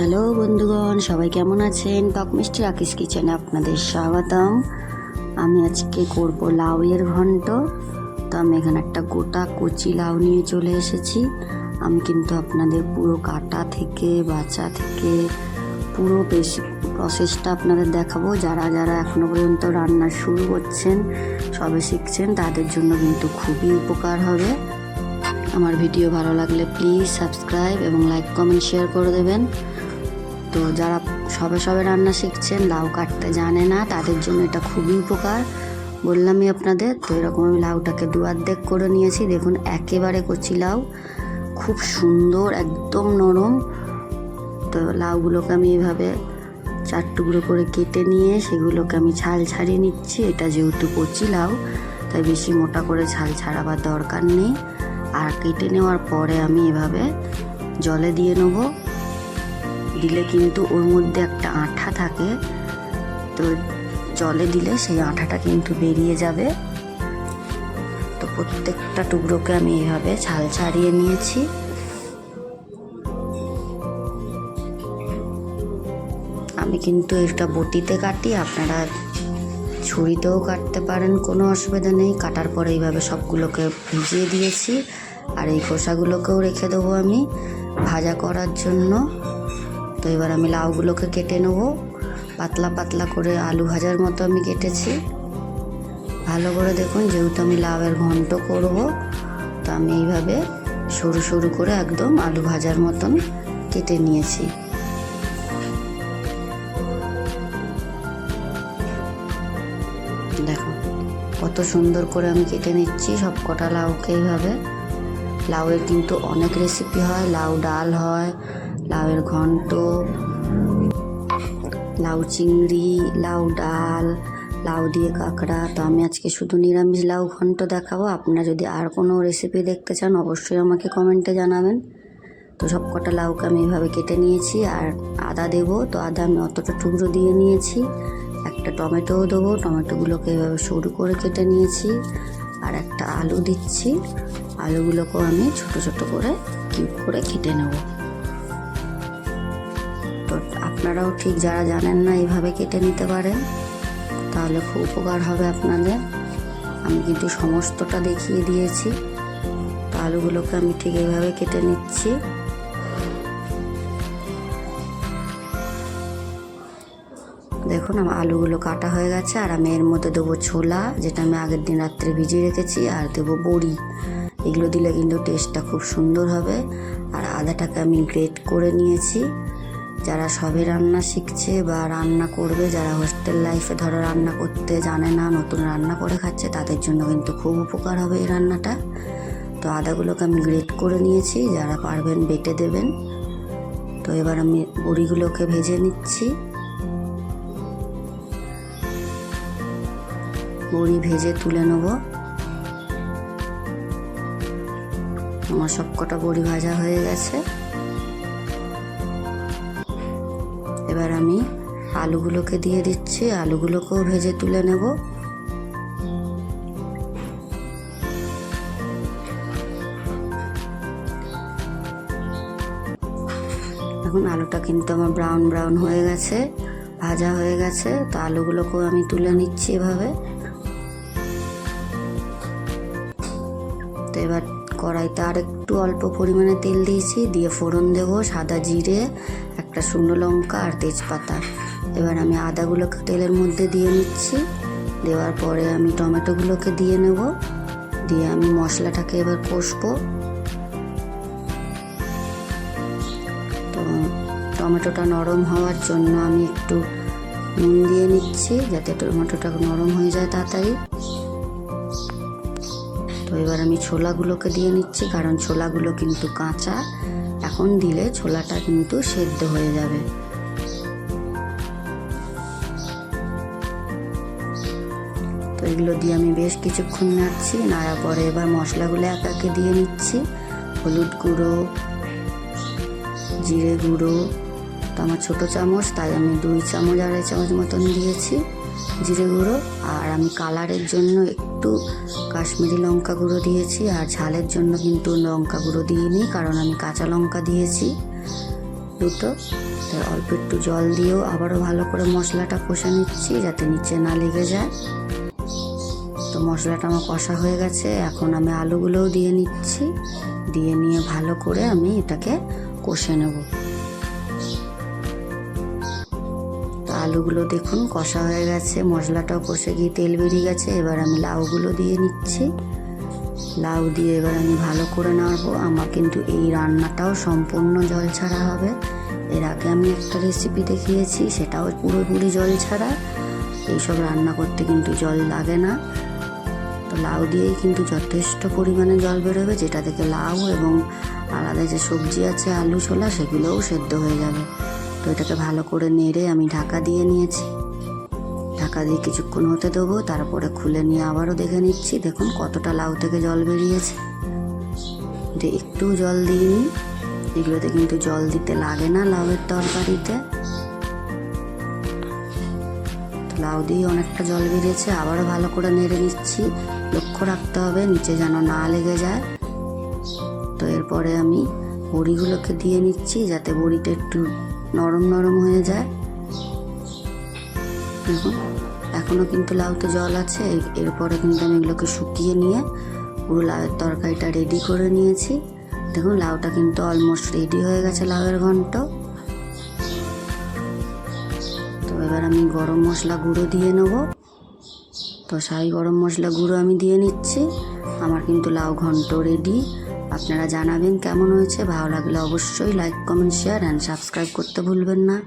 Hello বন্ধুগণ, সবাই কেমন আছেন? টক মিষ্টি রাকিস কিচেনে আপনাদের স্বাগতম। আমি আজকে করব লাউয়ের ঘন্ট। তো আমি এখানে একটা গোটা কচি লাউ নিয়ে চলে এসেছি। আমি কিন্তু আপনাদের পুরো কাটা থেকে বাছা থেকে পুরো বেশি প্রসেসটা আপনাদের দেখাবো। যারা যারা এখনও পর্যন্ত রান্না শুরু করছেন, সবে শিখছেন, তাদের জন্য কিন্তু খুবই উপকার হবে। আমার ভিডিও ভালো লাগলে প্লিজ সাবস্ক্রাইব এবং লাইক কমেন্ট শেয়ার করে দেবেন। তো যারা সবে রান্না শিখছেন, লাউ কাটতে জানে না, তাদের জন্য এটা খুবই উপকার বললামই আপনাদের। তো এরকম আমি লাউটাকে দু অর্ধেক করে নিয়েছি। দেখুন একেবারে কচি লাউ, খুব সুন্দর, একদম নরম। তো লাউগুলোকে আমি এভাবে 4 টুকরো করে কেটে নিয়ে সেগুলোকে আমি ছাল ছাড়িয়ে নিচ্ছি। এটা যেহেতু কচি লাউ, তাই বেশি মোটা করে ছাল ছাড়াবার দরকার নেই। আর কেটে নেওয়ার পরে আমি এভাবে জলে দিয়ে নেবো। দিলে কিন্তু ওর মধ্যে একটা আঠা থাকে, তো জলে দিলে সেই আঠাটা কিন্তু বেরিয়ে যাবে। তো প্রত্যেকটা টুকরোকে আমি এইভাবে ছাল ছাড়িয়ে নিয়েছি। আমি কিন্তু এটা বটিতে কাটি, আপনারা ছুরিতেও কাটতে পারেন, কোনো অসুবিধা নেই। কাটার পরে এইভাবে সবগুলোকে ভিজিয়ে দিয়েছি। আর এই খোসাগুলোকেও রেখে দেবো আমি ভাজা করার জন্য। তো এবার আমি লাউগুলোকে কেটে নেবো পাতলা পাতলা করে, আলু ভাজার মতো আমি কেটেছি। ভালো করে দেখুন, যেহেতু আমি লাউয়ের ঘন্ট করব, তো আমি এইভাবে সরু সরু করে একদম আলু ভাজার মতন কেটে নিয়েছি। দেখো কত সুন্দর করে আমি কেটে নিচ্ছি সব কটা লাউকে এইভাবে। লাউয়ের কিন্তু অনেক রেসিপি হয়, লাউ ডাল হয়, লাউয়ের ঘন্ট, লাউ চিংড়ি, লাউ ডাল, লাউ দিয়ে কাঁকড়া। তো আমি আজকে শুধু নিরামিষ লাউ ঘন্ট দেখাবো। আপনারা যদি আর কোনো রেসিপি দেখতে চান, অবশ্যই আমাকে কমেন্টে জানাবেন। তো সব কটা লাউকে আমি এভাবে কেটে নিয়েছি। আর আদা দেবো, তো আদা আমি অতটা টুকরো দিয়ে নিয়েছি। একটা টমেটোও দেবো, টমেটোগুলোকে এভাবে সরু করে কেটে নিয়েছি। আর একটা আলু দিচ্ছি, আলুগুলোকেও আমি ছোট ছোট করে কিউব করে কেটে নেব। তো আপনারাও ঠিক যারা জানেন না, এইভাবে কেটে নিতে পারেন, তাহলে খুব উপকার হবে আপনাদের। আমি কিন্তু সমস্তটা দেখিয়ে দিয়েছি। তো আলুগুলোকে আমি ঠিক এইভাবে কেটে নিচ্ছি। দেখুন আমার আলুগুলো কাটা হয়ে গেছে। আর আমি এর মধ্যে দেবো ছোলা, যেটা আমি আগের দিন রাত্রে ভিজিয়ে রেখেছি, আর দেবো বড়ি। এগুলো দিলে কিন্তু টেস্টটা খুব সুন্দর হবে। আর আদাটাকে আমি গ্রেট করে নিয়েছি। যারা সবে রান্না শিখছে বা রান্না করবে, যারা হোস্টেল লাইফে ধরো রান্না করতে জানে না, নতুন রান্না করে খাচ্ছে, তাদের জন্য কিন্তু খুব উপকার হবে এই রান্নাটা। তো আদাগুলোকে আমি গ্রেট করে নিয়েছি, যারা পারবেন বেটে দেবেন। তো এবার আমি বড়িগুলোকে ভেজে নিচ্ছি। বড়ি ভেজে তুলে নেব। আমার সব কটা বড়ি ভাজা হয়ে গেছে। এবার আমি আলুগুলোকে দিয়ে দিচ্ছি, আলুগুলোকেও ভেজে তুলে নেব। এখন আলুটা কিন্তু আমার ব্রাউন ব্রাউন হয়ে গেছে, ভাজা হয়ে গেছে। তো আলুগুলোকেও আমি তুলে নিচ্ছি এভাবে। তো এবার কড়াইতে আর একটু অল্প পরিমাণে তেল দিয়েছি, দিয়ে ফোড়ন দেবো সাদা জিরে, একটা শুকনো লঙ্কা আর তেজপাতা। এবার আমি আদাগুলোকে তেলের মধ্যে দিয়ে নিচ্ছি। দেওয়ার পরে আমি টমেটোগুলোকে দিয়ে নেব, দিয়ে আমি মশলাটাকে এবার কষবো। তো টমেটোটা নরম হওয়ার জন্য আমি একটু নুন দিয়ে নিচ্ছি, যাতে টমেটোটা নরম হয়ে যায় তাড়াতাড়ি। তো এবার আমি ছোলাগুলোকে দিয়ে নিচ্ছি, কারণ ছোলাগুলো কিন্তু কাঁচা, এখন দিলে ছোলাটা কিন্তু সেদ্ধ হয়ে যাবে। তো এগুলো দিয়ে আমি বেশ কিছুক্ষণ নাড়ছি। নাড়ার পরে এবার মশলাগুলো একে একে দিয়ে নিচ্ছি। হলুদ গুঁড়ো, জিরে গুঁড়ো, তো আমার ছোটো চামচ, তাই আমি 2 চামচ 2.5 চামচ মতন দিয়েছি জিরে গুঁড়ো। আর আমি কালারের জন্য একটু কাশ্মীরি লঙ্কা গুঁড়ো দিয়েছি। আর ঝালের জন্য কিন্তু লঙ্কা গুঁড়ো দিইনি, কারণ আমি কাঁচা লঙ্কা দিয়েছি। দুটো। তাই অল্প একটু জল দিয়েও আবারও ভালো করে মশলাটা কষে নিচ্ছি যাতে নিচে না লেগে যায়। তো মশলাটা আমার কষা হয়ে গেছে, এখন আমি আলুগুলোও দিয়ে নিচ্ছি। দিয়ে নিয়ে ভালো করে আমি এটাকে কষে নেব। তো আলুগুলো দেখুন কষা হয়ে গেছে, মশলাটাও কষে গিয়ে তেল বেরিয়ে গেছে। এবার আমি লাউগুলো দিয়ে নিচ্ছি। লাউ দিয়ে এবার আমি ভালো করে নাড়বো। আমার কিন্তু এই রান্নাটাও সম্পূর্ণ জল ছাড়া হবে। এর আগে আমি একটা রেসিপি দেখিয়েছি, সেটাও পুরোপুরি জল ছাড়া। এইসব রান্না করতে কিন্তু জল লাগে না। তো লাউ দিয়েই কিন্তু যথেষ্ট পরিমাণে জল বেরোবে, যেটা থেকে লাউ এবং আলাদা যে সবজি আছে আলু ছোলা সেগুলোও সেদ্ধ হয়ে যাবে। তো এটাকে ভালো করে নেড়ে আমি ঢাকা দিয়ে নিয়েছি। ঢাকা দিয়ে কিছুক্ষণ হতে দেবো, তারপরে খুলে নিয়ে আবারও দেখে নিচ্ছি। দেখুন কতটা লাউ থেকে জল বেরিয়েছে। একটু জল দিইনি, এগুলোতে কিন্তু জল দিতে লাগে না লাউয়ের তরকারিতে। লাউ দিয়ে অনেকটা জল বেরিয়েছে, আবারও ভালো করে নেড়ে নিচ্ছি। লক্ষ্য রাখতে হবে নিচে যেন না লেগে যায়। তো এরপরে আমি বড়িগুলোকে দিয়ে নিচ্ছি যাতে বড়িটা একটু নরম নরম হয়ে যায়। দেখুন এখনও কিন্তু লাউতে জল আছে। এরপরে কিন্তু আমি এগুলোকে শুকিয়ে নিয়ে পুরো লাউয়ের তরকারিটা রেডি করে নিয়েছি। দেখুন লাউটা কিন্তু অলমোস্ট রেডি হয়ে গেছে, লাউয়ের ঘন্ট। তো এবার আমি গরম মশলা গুঁড়ো দিয়ে নেব। তো শাহি গরম মশলা গুঁড়ো আমি দিয়ে নিচ্ছি। আমার কিন্তু লাউ ঘন্ট রেডি। আপনারা জানাবেন কেমন হয়েছে। ভালো লাগলে অবশ্যই like, comment, share and subscribe করতে ভুলবেন না।